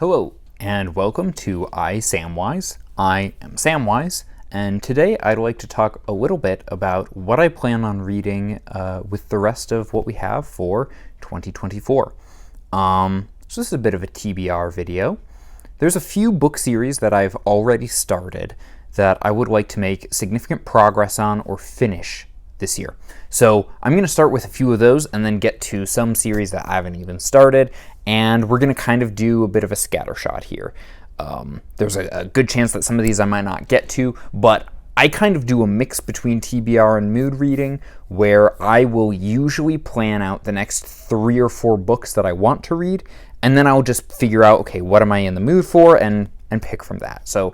Hello, and welcome to Samwise. I am Samwise, and today I'd like to talk a little bit about what I plan on reading with the rest of what we have for 2024. So this is a bit of a TBR video. There's a few book series that I've already started that I would like to make significant progress on or finish this year. So I'm going to start with a few of those and then get to some series that I haven't even started, and we're going to kind of do a bit of a scattershot here. There's a good chance that some of these I might not get to, but I kind of do a mix between TBR and mood reading, where I will usually plan out the next 3 or 4 books that I want to read, and then I'll just figure out, okay, what am I in the mood for, and pick from that. So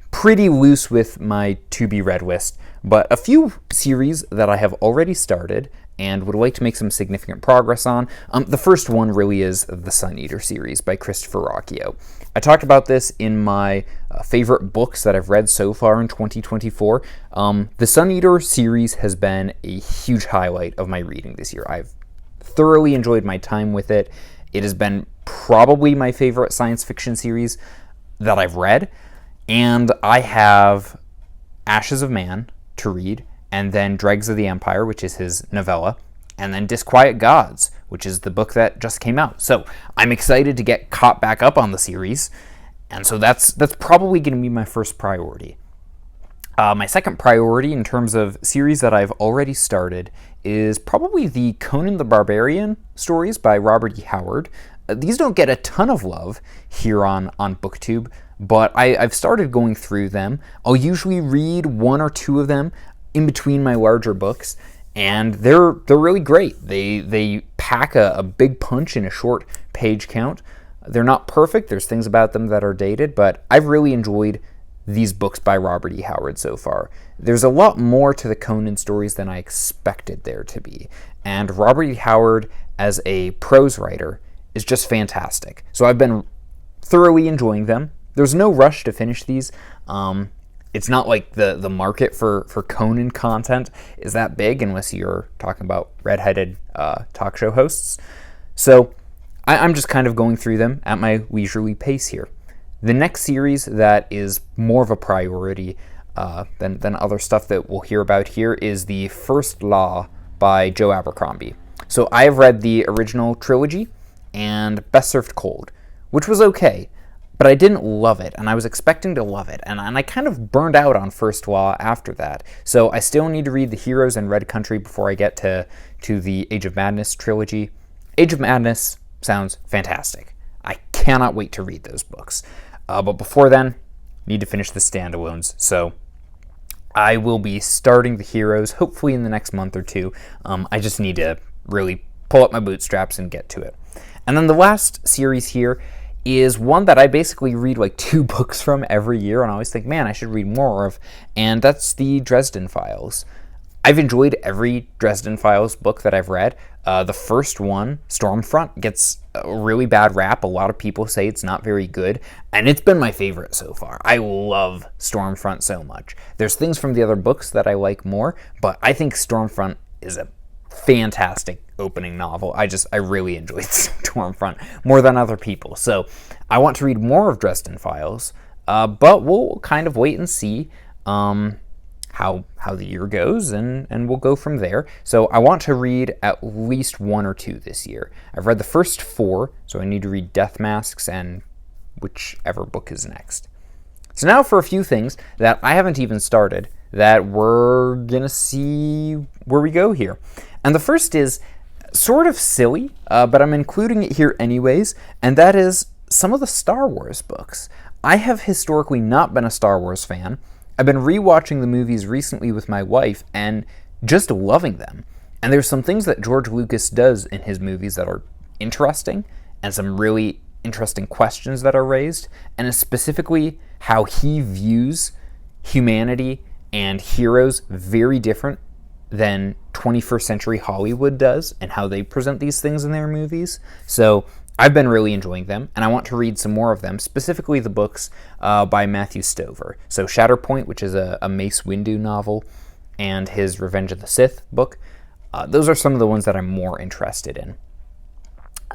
pretty loose with my to-be-read list, but a few series that I have already started and would like to make some significant progress on. The first one really is the Sun Eater series by Christopher Ruocchio. I talked about this in my favorite books that I've read so far in 2024. The Sun Eater series has been a huge highlight of my reading this year. I've thoroughly enjoyed my time with it. It has been probably my favorite science fiction series that I've read, and I have Ashes of Man to read, and then Dregs of the Empire, which is his novella, and then Disquiet Gods, which is the book that just came out. So I'm excited to get caught back up on the series, and so that's probably going to be my first priority. My second priority in terms of series that I've already started is probably the Conan the Barbarian stories by Robert E. Howard. These don't get a ton of love here on BookTube, but I've started going through them. I'll usually read 1 or 2 of them in between my larger books, and they're really great. They pack a big punch in a short page count. They're not perfect. There's things about them that are dated, but I've really enjoyed these books by Robert E. Howard so far. There's a lot more to the Conan stories than I expected there to be, and Robert E. Howard as a prose writer is just fantastic. So I've been thoroughly enjoying them. There's no rush to finish these. It's not like the market for Conan content is that big unless you're talking about redheaded talk show hosts. So I'm just kind of going through them at my leisurely pace here. The next series that is more of a priority than other stuff that we'll hear about here is The First Law by Joe Abercrombie. So I have read the original trilogy and Best Served Cold, which was okay, but I didn't love it, and I was expecting to love it, and I kind of burned out on First Law after that. So I still need to read The Heroes and Red Country before I get to the Age of Madness trilogy. Age of Madness sounds fantastic. I cannot wait to read those books. But before then, need to finish the standalones. So I will be starting The Heroes hopefully in the next month or 2. I just need to really pull up my bootstraps and get to it. And then the last series here is one that I basically read like 2 books from every year, and I always think, man, I should read more of, and that's the Dresden Files. I've enjoyed every Dresden Files book that I've read. The first one, Stormfront, gets a really bad rap. A lot of people say it's not very good, and it's been my favorite so far. I love Stormfront so much. There's things from the other books that I like more, but I think Stormfront is a fantastic opening novel. I really enjoyed Stormfront more than other people. So I want to read more of Dresden Files, but we'll kind of wait and see how the year goes, and we'll go from there. So I want to read at least 1 or 2 this year. I've read the first 4, so I need to read Death Masks and whichever book is next. So now for a few things that I haven't even started that we're gonna see where we go here. And the first is sort of silly, but I'm including it here anyways, and that is some of the Star Wars books. I have historically not been a Star Wars fan. I've been rewatching the movies recently with my wife and just loving them. And there's some things that George Lucas does in his movies that are interesting, and some really interesting questions that are raised, and specifically how he views humanity and heroes very different than 21st century Hollywood does, and how they present these things in their movies. So I've been really enjoying them, and I want to read some more of them, specifically the books by Matthew Stover. So Shatterpoint, which is a Mace Windu novel, and his Revenge of the Sith book. Those are some of the ones that I'm more interested in.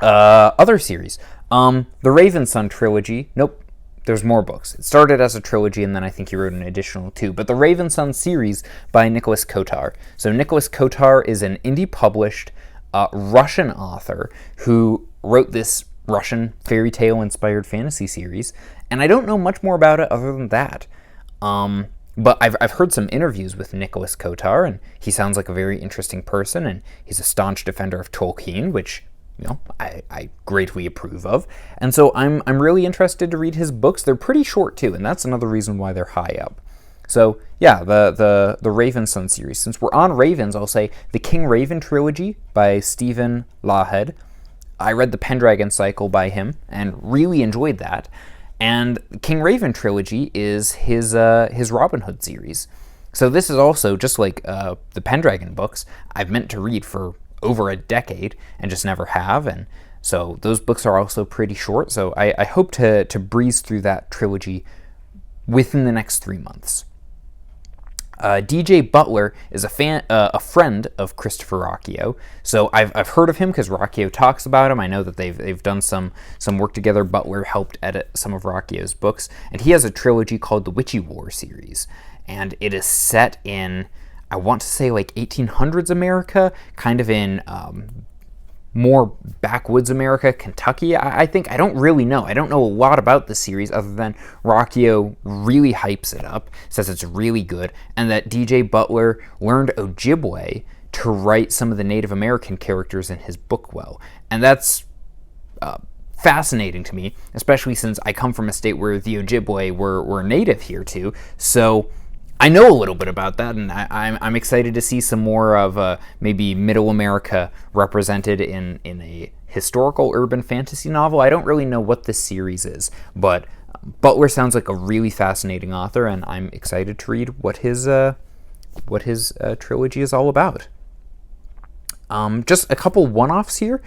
Other series. The Raven Sun trilogy. Nope, there's more books. It started as a trilogy, and then I think he wrote an additional 2. But the Raven Sun series by Nicholas Kotar. So Nicholas Kotar is an indie-published Russian author who wrote this Russian fairy tale-inspired fantasy series, and I don't know much more about it other than that. But I've heard some interviews with Nicholas Kotar, and he sounds like a very interesting person, and he's a staunch defender of Tolkien, which I greatly approve of. And so I'm really interested to read his books. They're pretty short too, and that's another reason why they're high up. So yeah, the Raven Sun series. Since we're on Ravens, I'll say the King Raven trilogy by Stephen Lawhead. I read the Pendragon Cycle by him and really enjoyed that. And King Raven trilogy is his Robin Hood series. So this is also, just like the Pendragon books, I've meant to read for over a decade and just never have. And so those books are also pretty short. So I hope to breeze through that trilogy within the next 3 months. DJ Butler is a friend of Christopher Rocchio, so I've heard of him because Rocchio talks about him. I know that they've done some work together. Butler helped edit some of Rocchio's books, and he has a trilogy called the Witchy War series, and it is set in, I want to say, like 1800s America, kind of in more backwoods America, Kentucky, I think. I don't really know. I don't know a lot about the series other than Rocchio really hypes it up, says it's really good, and that DJ Butler learned Ojibwe to write some of the Native American characters in his book well. And that's fascinating to me, especially since I come from a state where the Ojibwe were native here too. So I know a little bit about that, and I'm excited to see some more of maybe Middle America represented in a historical urban fantasy novel. I don't really know what this series is, but Butler sounds like a really fascinating author, and I'm excited to read what his trilogy is all about. Just a couple one-offs here.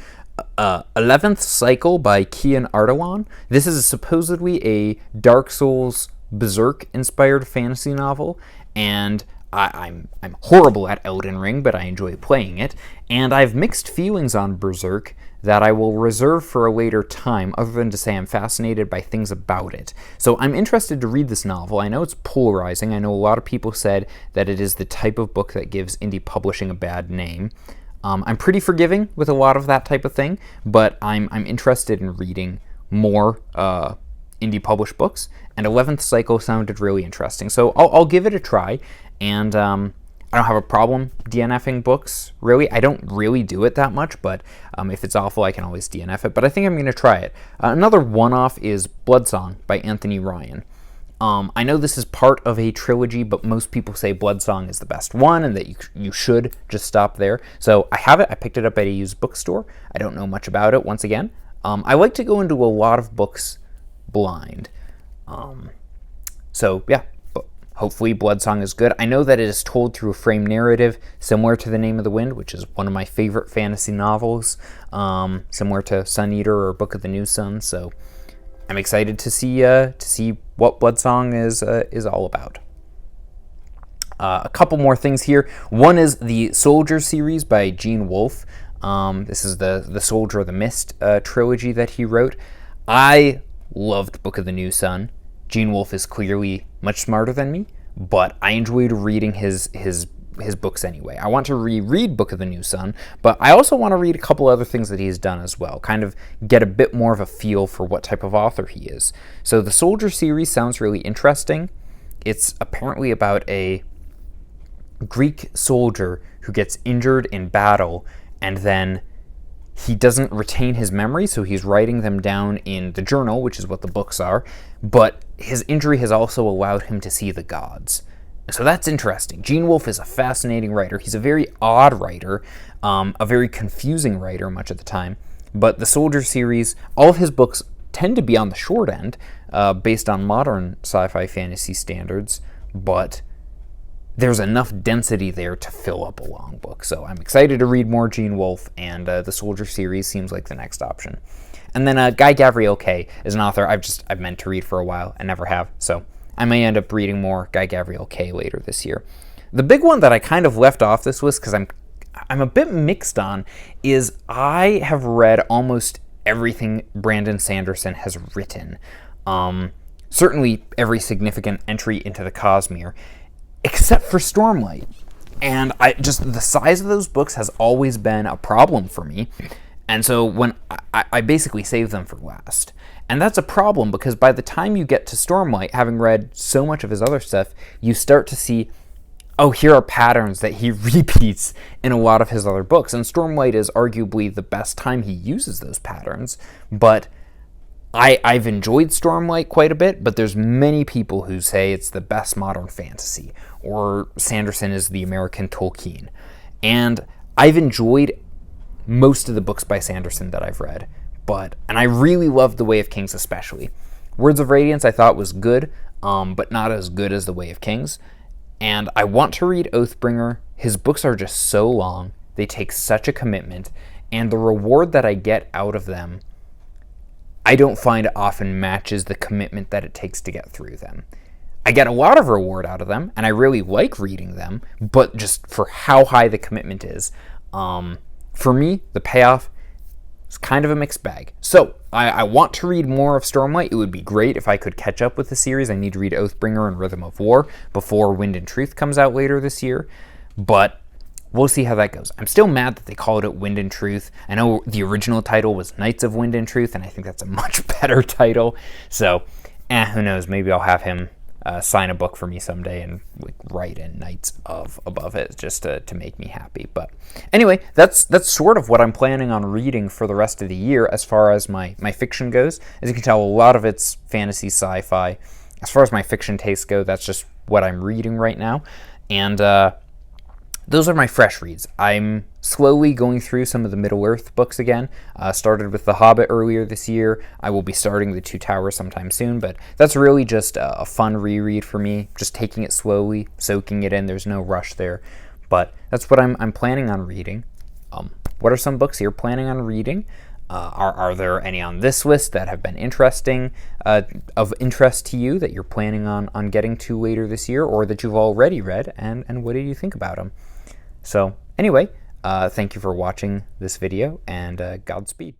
11th Cycle by Kian Ardalan. This is supposedly a Dark Souls Berserk-inspired fantasy novel, and I'm horrible at Elden Ring, but I enjoy playing it, and I've mixed feelings on Berserk that I will reserve for a later time, other than to say I'm fascinated by things about it. So I'm interested to read this novel. I know it's polarizing. I know a lot of people said that it is the type of book that gives indie publishing a bad name. I'm pretty forgiving with a lot of that type of thing, but I'm interested in reading more indie published books, and 11th Cycle sounded really interesting. So I'll give it a try, and I don't have a problem DNFing books, really. I don't really do it that much, but if it's awful, I can always DNF it, but I think I'm going to try it. Another one-off is Bloodsong by Anthony Ryan. I know this is part of a trilogy, but most people say Bloodsong is the best one and that you should just stop there. So I have it. I picked it up at a used bookstore. I don't know much about it, once again. I like to go into a lot of books blind. So yeah, hopefully Bloodsong is good. I know that it is told through a frame narrative similar to The Name of the Wind, which is one of my favorite fantasy novels, similar to Sun Eater or Book of the New Sun. So I'm excited to see what Bloodsong is all about. A couple more things here. One is the Soldier series by Gene Wolfe. This is the Soldier of the Mist trilogy that he wrote. I loved Book of the New Sun. Gene Wolfe is clearly much smarter than me, but I enjoyed reading his books anyway. I want to reread Book of the New Sun, but I also want to read a couple other things that he's done as well, kind of get a bit more of a feel for what type of author he is. So the Soldier series sounds really interesting. It's apparently about a Greek soldier who gets injured in battle, and then he doesn't retain his memory, so he's writing them down in the journal, which is what the books are, but his injury has also allowed him to see the gods. So that's interesting. Gene Wolfe is a fascinating writer. He's a very odd writer, a very confusing writer much of the time, but the Soldier series, all of his books tend to be on the short end, based on modern sci-fi fantasy standards, but there's enough density there to fill up a long book. So I'm excited to read more Gene Wolfe, and the Soldier series seems like the next option. And then Guy Gavriel Kay is an author I've meant to read for a while and never have, so I may end up reading more Guy Gavriel Kay later this year. The big one that I kind of left off this list because I'm a bit mixed on is I have read almost everything Brandon Sanderson has written. Certainly every significant entry into the Cosmere, except for Stormlight. And just the size of those books has always been a problem for me. And so when I basically save them for last. And that's a problem because by the time you get to Stormlight, having read so much of his other stuff, you start to see, oh, here are patterns that he repeats in a lot of his other books. And Stormlight is arguably the best time he uses those patterns. But I've enjoyed Stormlight quite a bit, but there's many people who say it's the best modern fantasy, or Sanderson is the American Tolkien. And I've enjoyed most of the books by Sanderson that I've read, and I really loved The Way of Kings especially. Words of Radiance I thought was good, but not as good as The Way of Kings. And I want to read Oathbringer. His books are just so long, they take such a commitment, and the reward that I get out of them I don't find often matches the commitment that it takes to get through them. I get a lot of reward out of them, and I really like reading them, but just for how high the commitment is, for me, the payoff is kind of a mixed bag. So, I want to read more of Stormlight. It would be great if I could catch up with the series. I need to read Oathbringer and Rhythm of War before Wind and Truth comes out later this year, but we'll see how that goes. I'm still mad that they called it Wind and Truth. I know the original title was Knights of Wind and Truth, and I think that's a much better title. So, who knows? Maybe I'll have him sign a book for me someday and write in Knights of above it just to make me happy. But anyway, that's sort of what I'm planning on reading for the rest of the year as far as my fiction goes. As you can tell, a lot of it's fantasy, sci-fi. As far as my fiction tastes go, that's just what I'm reading right now. And those are my fresh reads. I'm slowly going through some of the Middle-earth books again. Started with The Hobbit earlier this year. I will be starting The Two Towers sometime soon, but that's really just a fun reread for me, just taking it slowly, soaking it in. There's no rush there, but that's what I'm planning on reading. What are some books you're planning on reading? Are there any on this list that have been interesting, of interest to you that you're planning on getting to later this year, or that you've already read, and what did you think about them? So anyway, thank you for watching this video, and Godspeed.